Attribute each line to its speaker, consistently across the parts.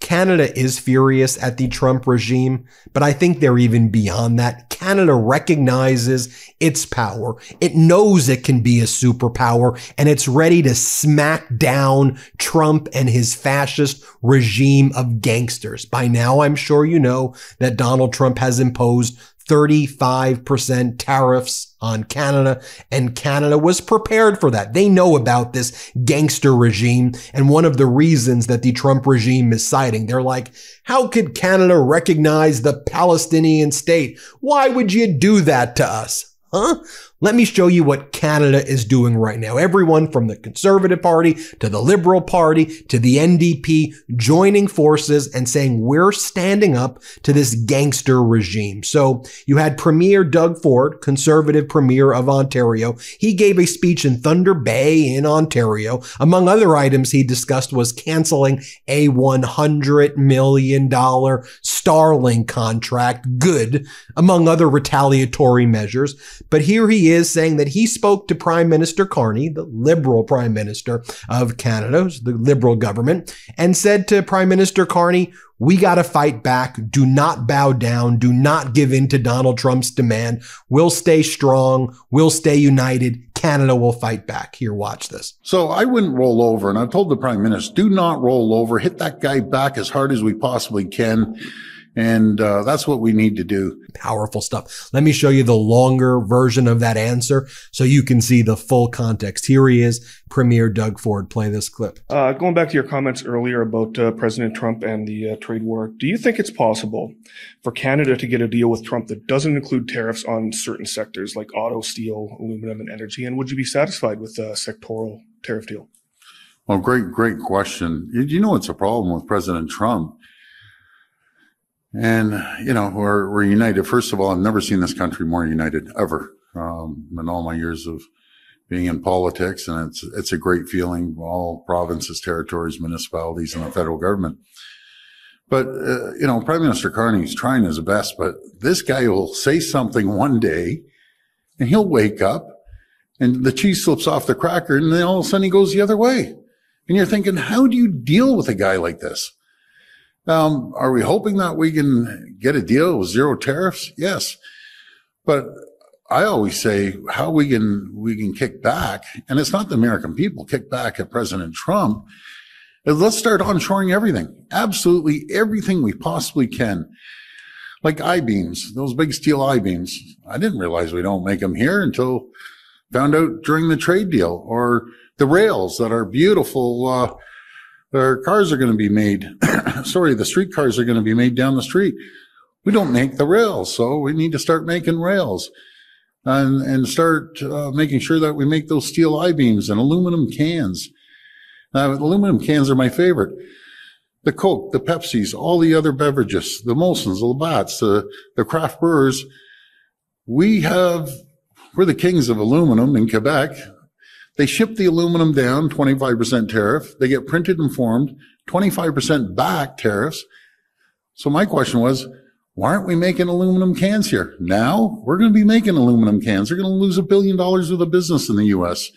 Speaker 1: Canada is furious at the Trump regime, but I think they're even beyond that. Canada recognizes its power. It knows it can be a superpower, and it's ready to smack down Trump and his fascist regime of gangsters. By now, I'm sure you know that Donald Trump has imposed 35% tariffs on Canada, and Canada was prepared for that. They know about this gangster regime, and one of the reasons that the Trump regime is citing, they're like, how could Canada recognize the Palestinian state? Why would you do that to us? Huh? Let me show you what Canada is doing right now. Everyone from the Conservative Party to the Liberal Party to the NDP joining forces and saying we're standing up to this gangster regime. So you had Premier Doug Ford, Conservative Premier of Ontario. He gave a speech in Thunder Bay in Ontario. Among other items he discussed was canceling a $100 million Starlink contract, good, among other retaliatory measures. But here he is saying that he spoke to Prime Minister Carney, the Liberal Prime Minister of Canada, the Liberal government, and said to Prime Minister Carney, we got to fight back. Do not bow down. Do not give in to Donald Trump's demand. We'll stay strong. We'll stay united. Canada will fight back. Here, watch this.
Speaker 2: So I wouldn't roll over. And I told the Prime Minister, do not roll over. Hit that guy back as hard as we possibly can. And that's what we need to do.
Speaker 1: Powerful stuff. Let me show you the longer version of that answer so you can see the full context. Here he is, Premier Doug Ford. Play this clip.
Speaker 3: Going back to your comments earlier about President Trump and the trade war, do you think it's possible for Canada to get a deal with Trump that doesn't include tariffs on certain sectors like auto, steel, aluminum, and energy? And would you be satisfied with a sectoral tariff deal?
Speaker 2: Well, great question. You know, it's a problem with President Trump. And, you know, we're united. First of all, I've never seen this country more united ever, in all my years of being in politics. And it's a great feeling, all provinces, territories, municipalities, and the federal government. But, you know, Prime Minister Carney is trying his best, but this guy will say something one day and he'll wake up and the cheese slips off the cracker and then all of a sudden he goes the other way. And you're thinking, how do you deal with a guy like this? Are we hoping that we can get a deal with zero tariffs? Yes. But I always say how we can kick back, and it's not the American people, kick back at President Trump. Let's start onshoring everything. Absolutely everything we possibly can. Like I-beams, those big steel I-beams. I didn't realize we don't make them here until found out during the trade deal. Or the rails that are beautiful, their cars are going to be made. The street cars are going to be made down the street. We don't make the rails, so we need to start making rails and start making sure that we make those steel I-beams and aluminum cans. Aluminum cans are my favorite. The Coke, the Pepsis, all the other beverages, the Molsons, the Labatt's, the craft brewers. We're the kings of aluminum in Quebec. They ship the aluminum down, 25% tariff. They get printed and formed, 25% back tariffs. So my question was, why aren't we making aluminum cans here? Now we're going to be making aluminum cans. They're going to lose $1 billion worth of business in the U.S.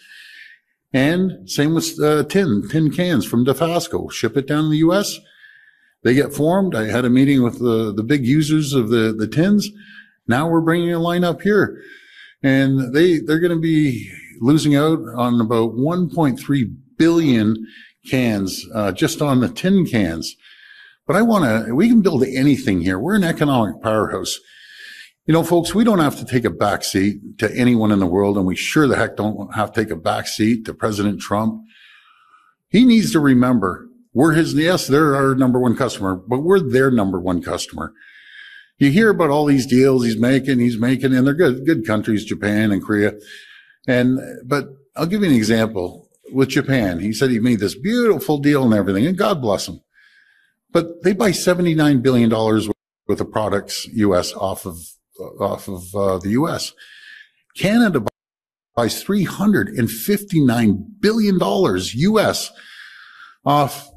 Speaker 2: And same with tin cans from Dofasco. Ship it down to the U.S. They get formed. I had a meeting with the big users of the tins. Now we're bringing a line up here. And they're going to be losing out on about 1.3 billion cans, just on the tin cans. But we can build anything here. We're an economic powerhouse. You know, folks, we don't have to take a back seat to anyone in the world, and we sure the heck don't have to take a back seat to President Trump. He needs to remember, yes, they're our number one customer, but we're their number one customer. You hear about all these deals he's making, and they're good countries, Japan and Korea. But I'll give you an example with Japan. He said he made this beautiful deal and everything, and God bless him. But they buy $79 billion worth of products, U.S., off of the U.S. Canada buys $359 billion U.S. off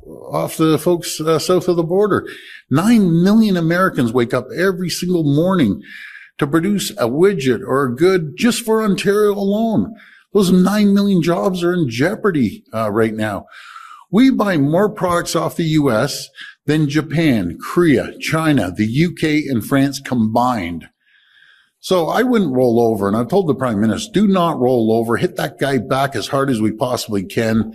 Speaker 2: the folks south of the border. 9 million Americans wake up every single morning to produce a widget or a good just for Ontario alone. Those 9 million jobs are in jeopardy right now. We buy more products off the U.S. then Japan, Korea, China, the UK, and France combined. So I wouldn't roll over. And I've told the Prime Minister, do not roll over. Hit that guy back as hard as we possibly can.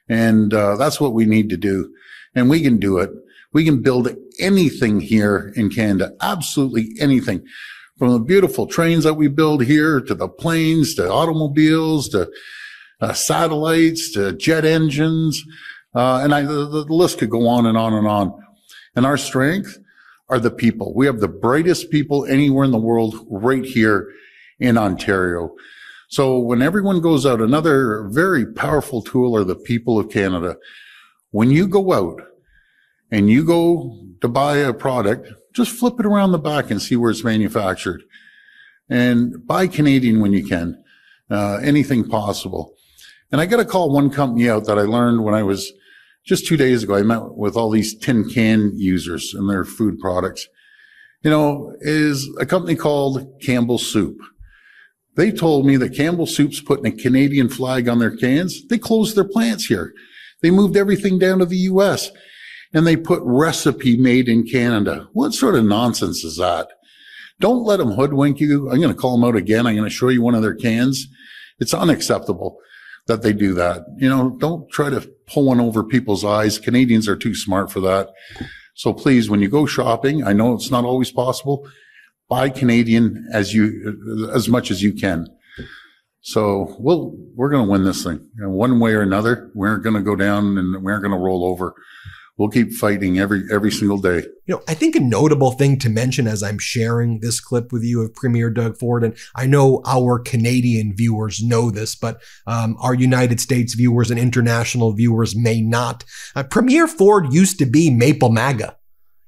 Speaker 2: And that's what we need to do. And we can do it. We can build anything here in Canada, absolutely anything. From the beautiful trains that we build here, to the planes, to automobiles, to satellites, to jet engines. And the list could go on and on and on. And our strength are the people. We have the brightest people anywhere in the world right here in Ontario. So when everyone goes out, another very powerful tool are the people of Canada. When you go out and you go to buy a product, just flip it around the back and see where it's manufactured. And buy Canadian when you can, anything possible. And I got to call one company out that I learned when I was just 2 days ago. I met with all these tin can users and their food products. Is a company called Campbell's Soup. They told me that Campbell's Soup's putting a Canadian flag on their cans. They closed their plants here. They moved everything down to the U.S. and they put recipe made in Canada. What sort of nonsense is that? Don't let them hoodwink you. I'm going to call them out again. I'm going to show you one of their cans. It's unacceptable that they do that. Don't try to pull one over people's eyes. Canadians are too smart for that. So please, when you go shopping, I know it's not always possible, buy Canadian as much as you can. So we're going to win this thing. One way or another, we're going to go down and we're going to roll over. We'll keep fighting every single day.
Speaker 1: I think a notable thing to mention as I'm sharing this clip with you of Premier Doug Ford, and I know our Canadian viewers know this, but our United States viewers and international viewers may not. Premier Ford used to be Maple MAGA.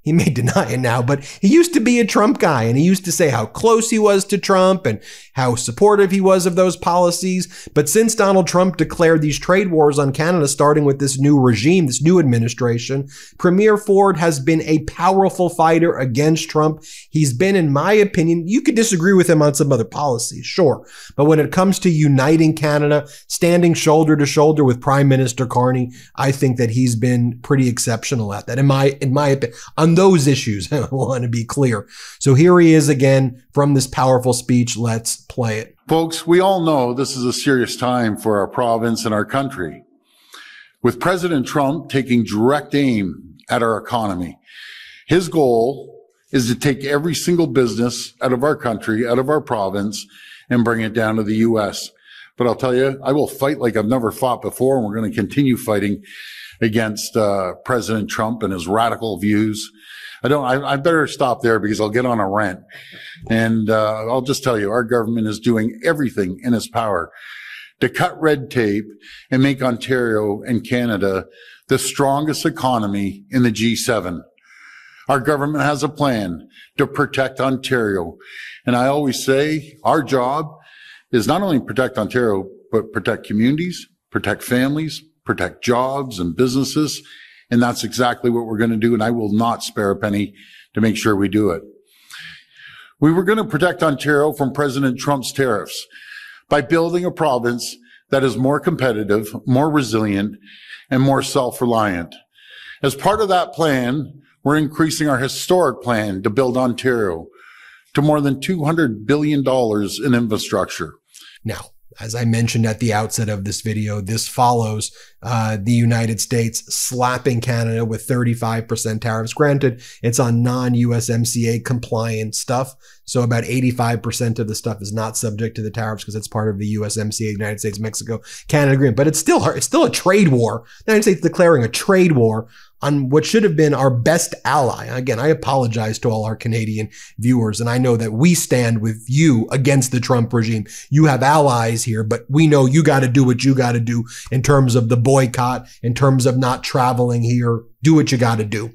Speaker 1: He may deny it now, but he used to be a Trump guy, and he used to say how close he was to Trump and how supportive he was of those policies. But since Donald Trump declared these trade wars on Canada, starting with this new regime, this new administration, Premier Ford has been a powerful fighter against Trump. He's been, in my opinion, you could disagree with him on some other policies, sure. But when it comes to uniting Canada, standing shoulder to shoulder with Prime Minister Carney, I think that he's been pretty exceptional at that, in my opinion. On those issues, I want to be clear. So here he is again from this powerful speech. Let's play it.
Speaker 2: Folks, we all know this is a serious time for our province and our country. With President Trump taking direct aim at our economy, his goal is to take every single business out of our country, out of our province, and bring it down to the U.S. But I'll tell you, I will fight like I've never fought before, and we're going to continue fighting against President Trump and his radical views. I better stop there because I'll get on a rant. And I'll just tell you, our government is doing everything in its power to cut red tape and make Ontario and Canada the strongest economy in the G7. Our government has a plan to protect Ontario. And I always say our job is not only protect Ontario, but protect communities, protect families, protect jobs and businesses. And that's exactly what we're going to do. And I will not spare a penny to make sure we do it. We were going to protect Ontario from President Trump's tariffs by building a province that is more competitive, more resilient, and more self-reliant. As part of that plan, we're increasing our historic plan to build Ontario to more than $200 billion in infrastructure.
Speaker 1: Now, as I mentioned at the outset of this video, this follows the United States slapping Canada with 35% tariffs. Granted, it's on non-USMCA compliant stuff. So about 85% of the stuff is not subject to the tariffs because it's part of the USMCA, United States, Mexico, Canada agreement. But it's still a trade war. The United States declaring a trade war on what should have been our best ally. Again, I apologize to all our Canadian viewers, and I know that we stand with you against the Trump regime. You have allies here, but we know you got to do what you got to do in terms of the boycott, in terms of not traveling here. Do what you got to do.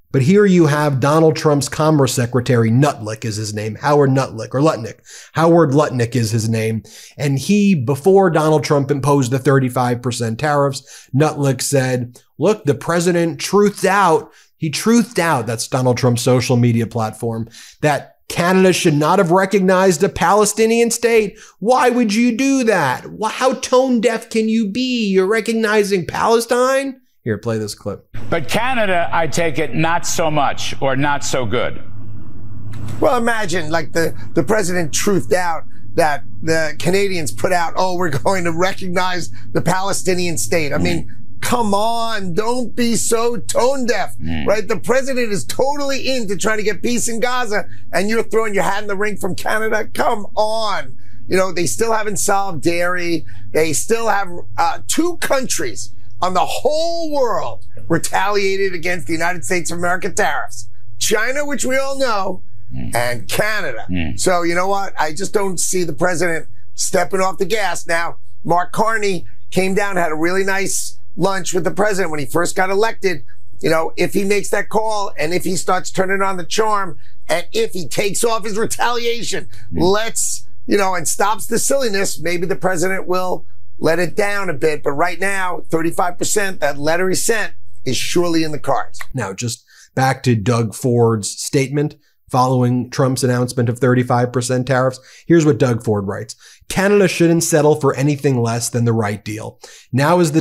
Speaker 1: But here you have Donald Trump's Commerce Secretary, Nutlick is his name, Howard Nutlick, or Lutnick. Howard Lutnick is his name. And he, before Donald Trump imposed the 35% tariffs, Nutlick said, look, the president truthed out. He truthed out, that's Donald Trump's social media platform, that Canada should not have recognized a Palestinian state. Why would you do that? How tone deaf can you be? You're recognizing Palestine? Here, play this clip.
Speaker 4: But Canada, I take it, not so much or not so good.
Speaker 5: Well, imagine like the president truthed out that the Canadians put out, oh, we're going to recognize the Palestinian state. I mean, come on, don't be so tone deaf, right? The president is totally into trying to get peace in Gaza, and you're throwing your hat in the ring from Canada. Come on. You know, they still haven't solved dairy. They still have 2 countries on the whole world retaliated against the United States of America tariffs. China, which we all know, and Canada. So you know what? I just don't see the president stepping off the gas. Now, Mark Carney came down, had a really nice lunch with the president when he first got elected. You know, if he makes that call and if he starts turning on the charm and if he takes off his retaliation, and stops the silliness, maybe the president will let it down a bit. But right now, 35%, that letter he sent, is surely in the cards.
Speaker 1: Now, just back to Doug Ford's statement following Trump's announcement of 35% tariffs. Here's what Doug Ford writes. Canada shouldn't settle for anything less than the right deal. Now is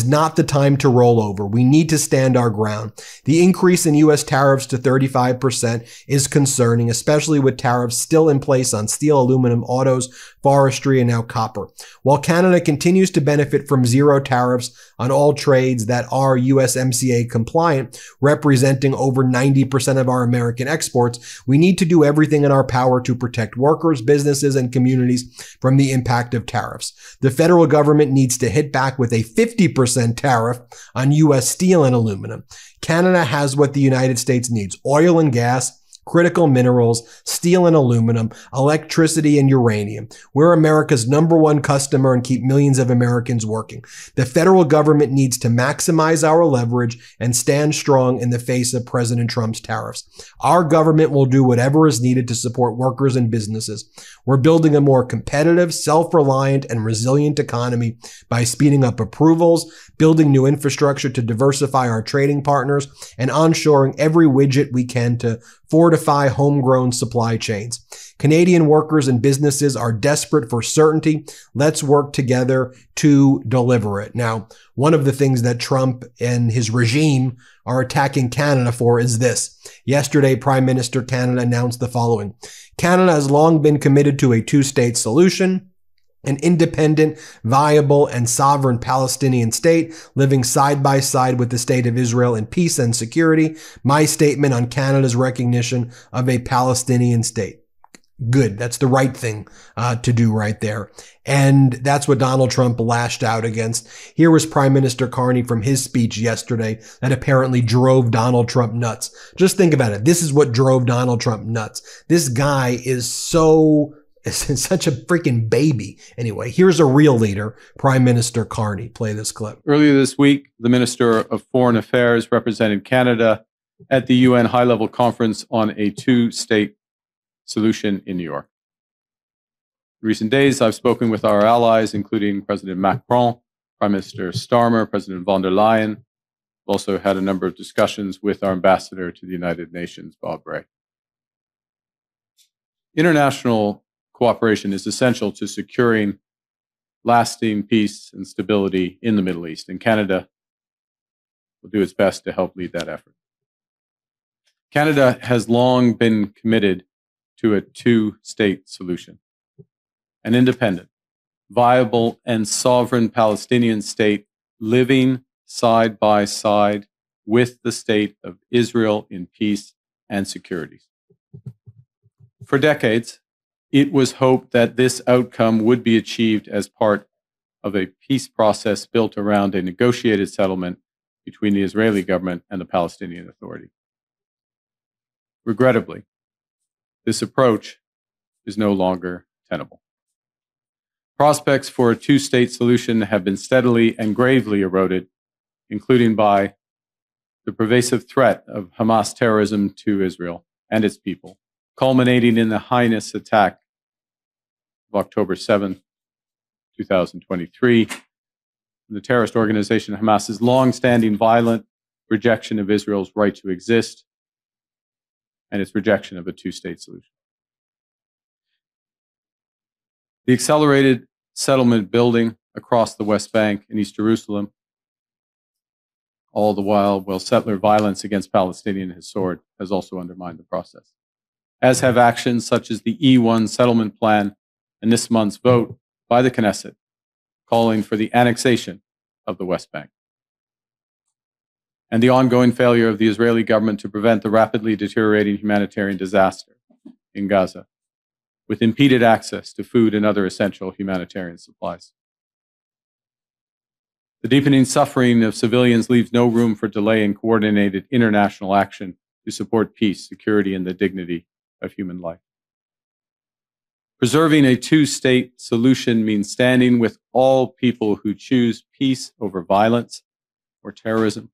Speaker 1: not the time to roll over. We need to stand our ground. The increase in U.S. tariffs to 35% is concerning, especially with tariffs still in place on steel, aluminum, autos, forestry, and now copper. While Canada continues to benefit from zero tariffs on all trades that are USMCA compliant, representing over 90% of our American exports, we need to do everything in our power to protect workers, businesses, and communities from the impact of tariffs. The federal government needs to hit back with a 50% tariff on U.S. steel and aluminum. Canada has what the United States needs: oil and gas, critical minerals, steel and aluminum, electricity, and uranium. We're America's #1 customer and keep millions of Americans working. The federal government needs to maximize our leverage and stand strong in the face of President Trump's tariffs. Our government will do whatever is needed to support workers and businesses. We're building a more competitive, self-reliant, and resilient economy by speeding up approvals, building new infrastructure to diversify our trading partners, and onshoring every widget we can to fortify homegrown supply chains. Canadian workers and businesses are desperate for certainty. Let's work together to deliver it. Now, one of the things that Trump and his regime are attacking Canada for is this. Yesterday, Prime Minister Canada announced the following. Canada has long been committed to a 2-state solution, an independent, viable, and sovereign Palestinian state living side by side with the state of Israel in peace and security. My statement on Canada's recognition of a Palestinian state. Good. That's the right thing to do right there. And that's what Donald Trump lashed out against. Here was Prime Minister Carney from his speech yesterday that apparently drove Donald Trump nuts. Just think about it. This is what drove Donald Trump nuts. This guy is such a freaking baby. Anyway, here's a real leader, Prime Minister Carney. Play this clip.
Speaker 6: Earlier this week, the Minister of Foreign Affairs represented Canada at the UN high-level conference on a 2-state solution in New York. In recent days, I've spoken with our allies, including President Macron, Prime Minister Starmer, President von der Leyen. I've also had a number of discussions with our ambassador to the United Nations, Bob Ray. International cooperation is essential to securing lasting peace and stability in the Middle East, and Canada will do its best to help lead that effort. Canada has long been committed to a 2-state solution, an independent, viable, and sovereign Palestinian state living side by side with the state of Israel in peace and security. For decades, it was hoped that this outcome would be achieved as part of a peace process built around a negotiated settlement between the Israeli government and the Palestinian Authority. Regrettably, this approach is no longer tenable. Prospects for a 2-state solution have been steadily and gravely eroded, including by the pervasive threat of Hamas terrorism to Israel and its people, culminating in the heinous attack of October 7, 2023, the terrorist organization Hamas's long-standing violent rejection of Israel's right to exist and its rejection of a 2-state solution. The accelerated settlement building across the West Bank and East Jerusalem All the while settler violence against Palestinians has soared, has also undermined the process, as have actions such as the E1 settlement plan and this month's vote by the Knesset calling for the annexation of the West Bank, and the ongoing failure of the Israeli government to prevent the rapidly deteriorating humanitarian disaster in Gaza, with impeded access to food and other essential humanitarian supplies. The deepening suffering of civilians leaves no room for delay in coordinated international action to support peace, security, and the dignity of human life. Preserving a two-state solution means standing with all people who choose peace over violence or terrorism.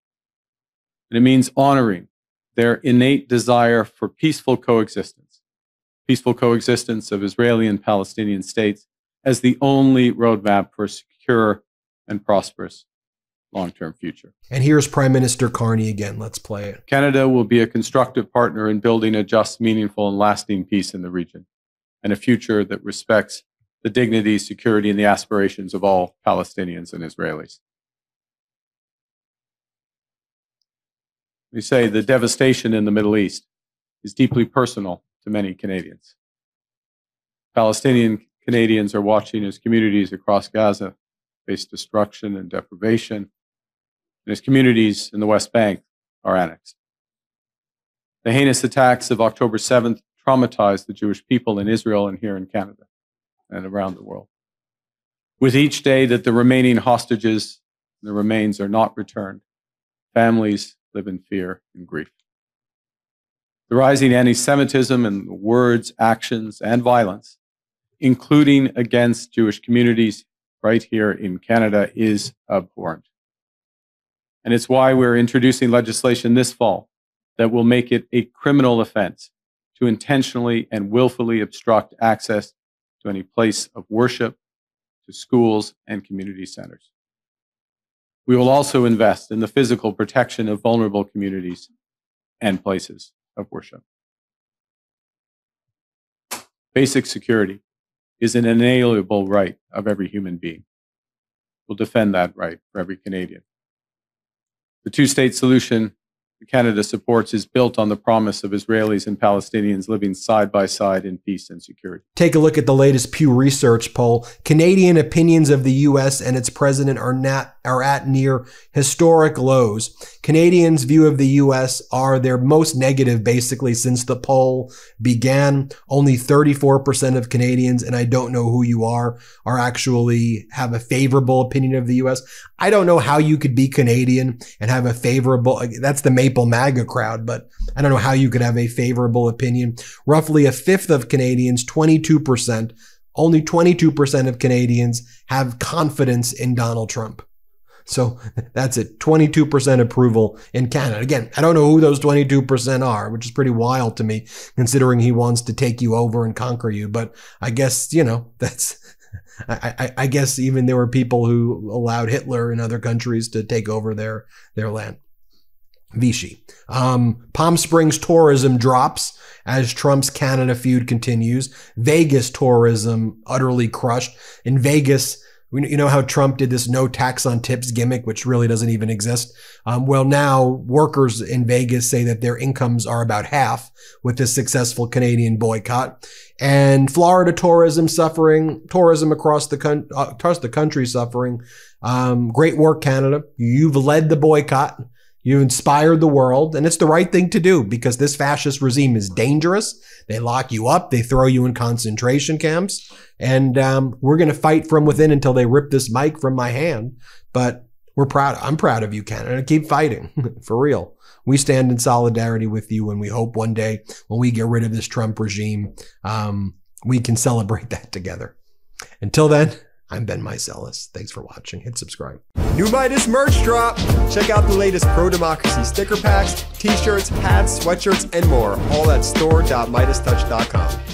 Speaker 6: And it means honoring their innate desire for peaceful coexistence of Israeli and Palestinian states as the only roadmap for a secure and prosperous long-term future.
Speaker 1: And here's Prime Minister Carney again. Let's play it.
Speaker 6: Canada will be a constructive partner in building a just, meaningful, and lasting peace in the region, and a future that respects the dignity, security, and the aspirations of all Palestinians and Israelis. We say the devastation in the Middle East is deeply personal to many Canadians. Palestinian Canadians are watching as communities across Gaza face destruction and deprivation, and as communities in the West Bank are annexed. The heinous attacks of October 7th traumatized the Jewish people in Israel and here in Canada and around the world. With each day that the remaining hostages and the remains are not returned, families live in fear and grief. The rising anti-Semitism and words, actions, and violence, including against Jewish communities right here in Canada, is abhorrent. And it's why we're introducing legislation this fall that will make it a criminal offense to intentionally and willfully obstruct access to any place of worship, to schools and community centers. We will also invest in the physical protection of vulnerable communities and places of worship. Basic security is an inalienable right of every human being. We'll defend that right for every Canadian. The two-state solution that Canada supports is built on the promise of Israelis and Palestinians living side by side in peace and security.
Speaker 1: Take a look at the latest Pew Research poll. Canadian opinions of the U.S. and its president are at near historic lows. Canadians' view of the U.S. are their most negative basically since the poll began. Only 34% of Canadians, and I don't know who you are actually have a favorable opinion of the U.S. I don't know how you could be Canadian and have a favorable, that's the Maple MAGA crowd, but I don't know how you could have a favorable opinion. Roughly a fifth of Canadians, 22%, only 22% of Canadians have confidence in Donald Trump. So that's it, 22% approval in Canada. Again, I don't know who those 22% are, which is pretty wild to me, considering he wants to take you over and conquer you. But I guess, that's, I guess even there were people who allowed Hitler and other countries to take over their land. Vichy. Palm Springs tourism drops as Trump's Canada feud continues. Vegas tourism utterly crushed. In Vegas, you know how Trump did this no tax on tips gimmick, which really doesn't even exist. Well, now workers in Vegas say that their incomes are about half with this successful Canadian boycott. And Florida tourism across the country suffering. Great work, Canada. You've led the boycott. You inspired the world, and it's the right thing to do because this fascist regime is dangerous. They lock you up. They throw you in concentration camps. And we're going to fight from within until they rip this mic from my hand. But I'm proud of you, Canada. Keep fighting, for real. We stand in solidarity with you, and we hope one day when we get rid of this Trump regime, we can celebrate that together. Until then, I'm Ben Meiselas. Thanks for watching. Hit subscribe. New Meidas merch drop. Check out the latest pro-democracy sticker packs, t-shirts, hats, sweatshirts, and more. All at store.MeidasTouch.com.